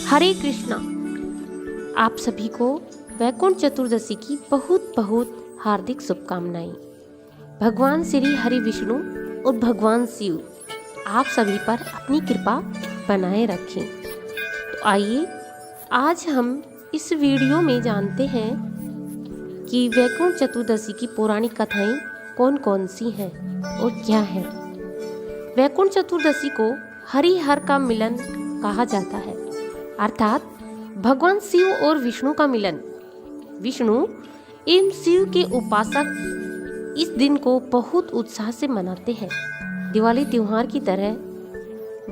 हरे कृष्णा। आप सभी को वैकुंठ चतुर्दशी की बहुत बहुत हार्दिक शुभकामनाएं। भगवान श्री हरि विष्णु और भगवान शिव आप सभी पर अपनी कृपा बनाए रखें। तो आइए आज हम इस वीडियो में जानते हैं कि वैकुंठ चतुर्दशी की पौराणिक कथाएं कौन कौन सी हैं और क्या है। वैकुंठ चतुर्दशी को हरिहर का मिलन कहा जाता है, अर्थात भगवान शिव और विष्णु का मिलन। विष्णु एवं शिव के उपासक इस दिन को बहुत उत्साह से मनाते हैं। दिवाली त्योहार की तरह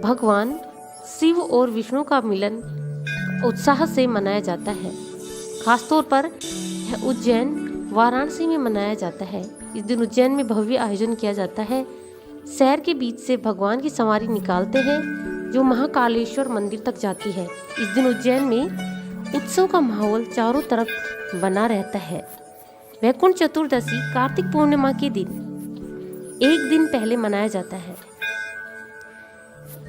भगवान शिव और विष्णु का मिलन उत्साह से मनाया जाता है। खासतौर पर यह उज्जैन वाराणसी में मनाया जाता है। इस दिन उज्जैन में भव्य आयोजन किया जाता है। शहर के बीच से भगवान की सवारी निकालते हैं जो महाकालेश्वर मंदिर तक जाती है। इस दिन उज्जैन में उत्सव का माहौल चारों तरफ बना रहता है। वैकुंठ चतुर्दशी कार्तिक पूर्णिमा के दिन एक दिन पहले मनाया जाता है।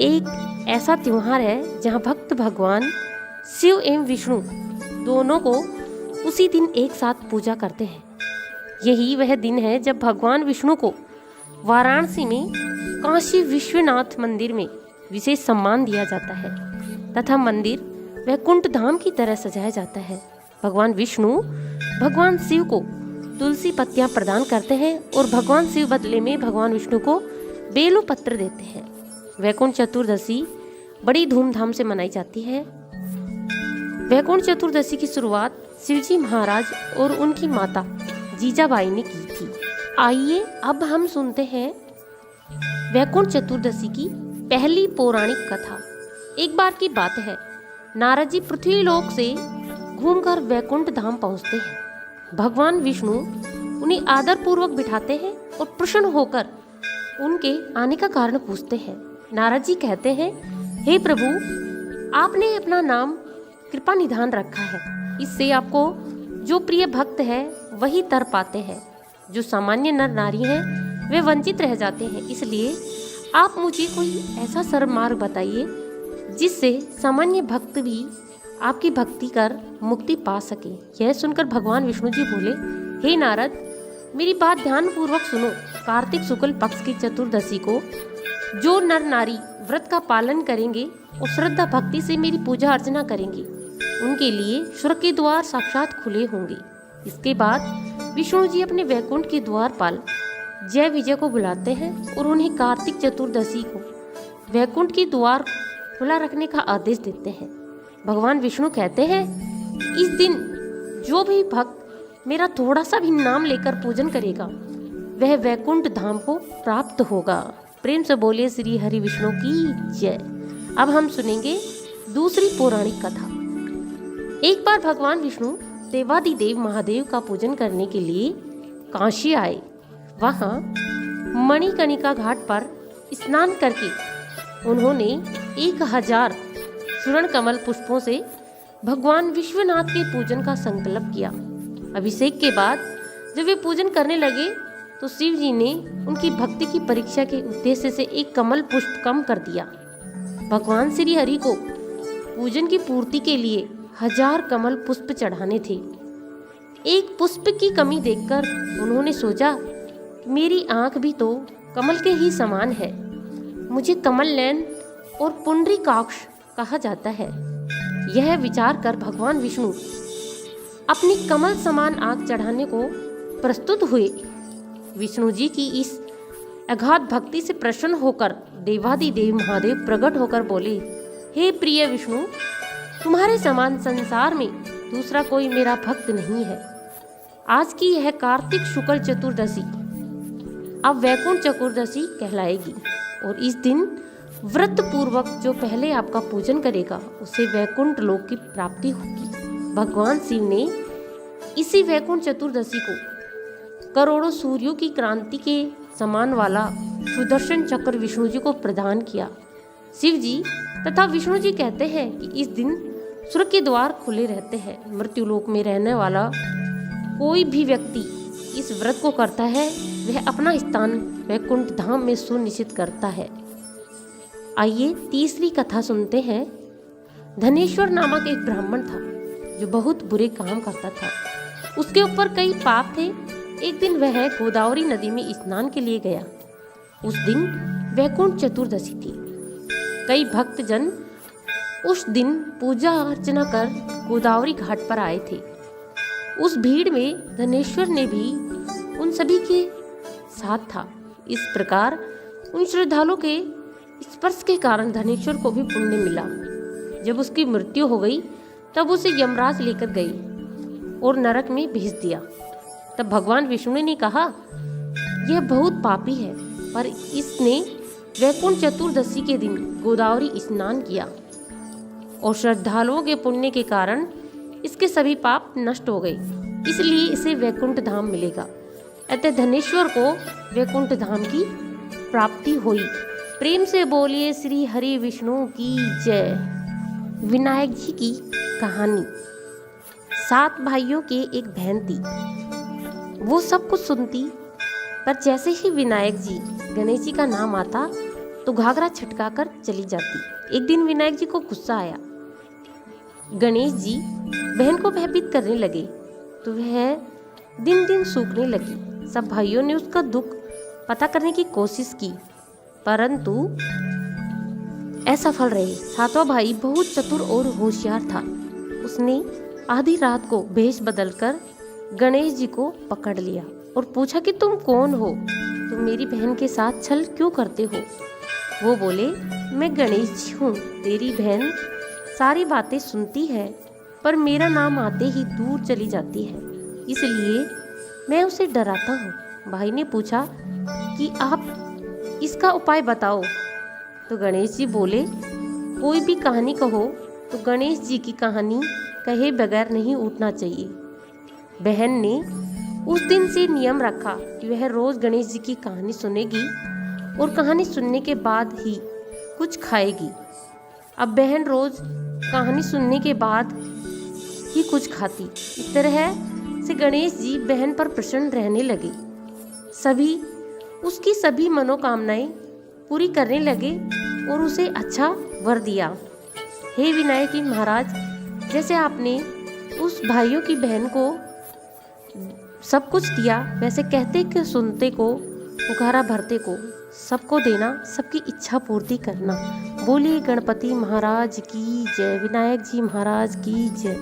एक ऐसा त्योहार है जहां भक्त भगवान शिव एवं विष्णु दोनों को उसी दिन एक साथ पूजा करते हैं। यही वह दिन है जब भगवान विष्णु को वाराणसी में काशी विश्वनाथ मंदिर में विशेष सम्मान दिया जाता है तथा मंदिर वैकुंठ धाम की तरह सजाया जाता है। भगवान विष्णु भगवान शिव को तुलसी पत्तियां प्रदान करते हैं और भगवान शिव बदले में भगवान विष्णु को बेलो पत्र देते हैं। वैकुंठ चतुर्दशी बड़ी धूमधाम से मनाई जाती है। वैकुंठ चतुर्दशी की शुरुआत शिवजी महाराज और उनकी माता जीजाबाई ने की थी। आइए अब हम सुनते हैं वैकुंठ चतुर्दशी की पहली पौराणिक कथा। एक बार की बात है, नारद जी पृथ्वी लोक से घूमकर वैकुंठ धाम पहुंचते हैं। भगवान विष्णु उन्हें आदर पूर्वक बिठाते हैं और प्रसन्न होकर उनके आने का कारण पूछते हैं। नारद जी कहते हैं, हे प्रभु, आपने अपना नाम कृपा निधान रखा है। इससे आपको जो प्रिय भक्त है वही तर पाते हैं। जो सामान्य नर नारी हैं वे वंचित रह जाते हैं। इसलिए आप मुझे कोई ऐसा सरल मार्ग बताइए जिससे सामान्य भक्त भी आपकी भक्ति कर मुक्ति पा सके। यह सुनकर भगवान विष्णु जी बोले, हे नारद, मेरी बात ध्यान पूर्वक सुनो। कार्तिक शुक्ल पक्ष की चतुर्दशी को जो नर नारी व्रत का पालन करेंगे और श्रद्धा भक्ति से मेरी पूजा अर्चना करेंगे उनके लिए स्वर्ग के द्वार साक्षात खुले होंगे। इसके बाद विष्णु जी अपने वैकुंठ के द्वारपाल जय विजय को बुलाते हैं और उन्हें कार्तिक चतुर्दशी को वैकुंठ के द्वार खुला रखने का आदेश देते हैं। भगवान विष्णु कहते हैं, इस दिन जो भी भक्त मेरा थोड़ा सा भी नाम लेकर पूजन करेगा वह वैकुंठ धाम को प्राप्त होगा। प्रेम से बोलिए श्री हरि विष्णु की जय। अब हम सुनेंगे दूसरी पौराणिक कथा। एक बार भगवान विष्णु देवादिदेव महादेव का पूजन करने के लिए काशी आए। वहां मणिकर्णिका घाट पर स्नान करके उन्होंने 1000 स्वर्ण कमल पुष्पों से भगवान विश्वनाथ के पूजन का संकल्प किया। अभिषेक के बाद जब वे पूजन करने लगे तो शिव जी ने उनकी भक्ति की परीक्षा के उद्देश्य से एक कमल पुष्प कम कर दिया। भगवान श्री हरि को पूजन की पूर्ति के लिए 1000 कमल पुष्प चढ़ाने थे। एक पुष्प की कमी देखकर उन्होंने सोचा, मेरी आंख भी तो कमल के ही समान है। मुझे कमल नयन और पुंडरीकाक्ष कहा जाता है। यह विचार कर भगवान विष्णु अपनी कमल समान आंख चढ़ाने को प्रस्तुत हुए। विष्णु जी की इस अगाध भक्ति से प्रसन्न होकर देवादिदेव महादेव प्रकट होकर बोले, हे प्रिय विष्णु, तुम्हारे समान संसार में दूसरा कोई मेरा भक्त नहीं है। आज की यह कार्तिक शुक्ल चतुर्दशी अब वैकुंठ चतुर्दशी कहलाएगी और इस दिन व्रत पूर्वक जो पहले आपका पूजन करेगा उसे वैकुंठ लोक की प्राप्ति होगी। भगवान शिव ने इसी वैकुंठ चतुर्दशी को करोड़ों सूर्यों की क्रांति के समान वाला सुदर्शन चक्र विष्णु जी को प्रदान किया। शिव जी तथा विष्णु जी कहते हैं कि इस दिन स्वर्ग के द्वार खुले रहते हैं। मृत्युलोक में रहने वाला कोई भी व्यक्ति इस व्रत को करता है वह अपना स्थान वैकुंठ धाम में सुनिश्चित करता है। आइए तीसरी कथा सुनते हैं। धनेश्वर नामक एक ब्राह्मण था जो बहुत बुरे काम करता था। उसके ऊपर कई पाप थे। एक दिन वह गोदावरी नदी में स्नान के लिए गया। उस दिन वैकुंठ चतुर्दशी थी। कई भक्तजन उस दिन पूजा अर्चना कर गोदावरी घाट पर आए थे। उस भीड़ में धनेश्वर ने भी उन सभी के साथ था। इस प्रकार उन श्रद्धालुओं के स्पर्श के कारण धनेश्वर को भी पुण्य मिला। जब उसकी मृत्यु हो गई तब उसे यमराज लेकर गए और नरक में भेज दिया। तब भगवान विष्णु ने कहा, यह बहुत पापी है, पर इसने वैकुंठ चतुर्दशी के दिन गोदावरी स्नान किया और श्रद्धालुओं के पुण्य के कारण इसके सभी पाप नष्ट हो गए, इसलिए इसे वैकुंठ धाम मिलेगा। अतः धनेश्वर को वैकुंठ धाम की प्राप्ति हुई। प्रेम से बोलिए श्री हरि विष्णु की जय। विनायक जी की कहानी। 7 भाइयों के एक बहन थी। वो सब कुछ सुनती, पर जैसे ही विनायक जी गणेश जी का नाम आता तो घाघरा छटका कर चली जाती। एक दिन विनायक जी को गुस्सा आया। गणेश जी बहन को भयभीत करने लगे तो वह दिन दिन सूखने लगी। सब भाइयों ने उसका दुख पता करने की कोशिश की, परंतु असफल रहे। 7वां भाई बहुत चतुर और होशियार था। उसने आधी रात को भेष बदलकर गणेश जी को पकड़ लिया और पूछा कि तुम कौन हो? तुम मेरी बहन के साथ छल क्यों करते हो? वो बोले, मैं गणेश जी हूँ। तेरी बहन सारी बातें सुनती है, पर मेरा नाम आते ही दूर चली जाती है, इसलिए मैं उसे डराता हूँ। भाई ने पूछा कि आप इसका उपाय बताओ। तो गणेश जी बोले, कोई भी कहानी कहो तो गणेश जी की कहानी कहे बगैर नहीं उठना चाहिए। बहन ने उस दिन से नियम रखा कि वह रोज गणेश जी की कहानी सुनेगी और कहानी सुनने के बाद ही कुछ खाएगी। अब बहन रोज कहानी सुनने के बाद ही कुछ खाती। इस तरह से गणेश जी बहन पर प्रसन्न रहने लगे। उसकी सभी मनोकामनाएं पूरी करने लगे और उसे अच्छा वर दिया। हे विनायक जी महाराज, जैसे आपने उस भाइयों की बहन को सब कुछ दिया, वैसे कहते कि सुनते को, पुकारा भरते को सबको देना, सबकी इच्छा पूर्ति करना। बोलिए गणपति महाराज की जय, विनायक जी महाराज की जय।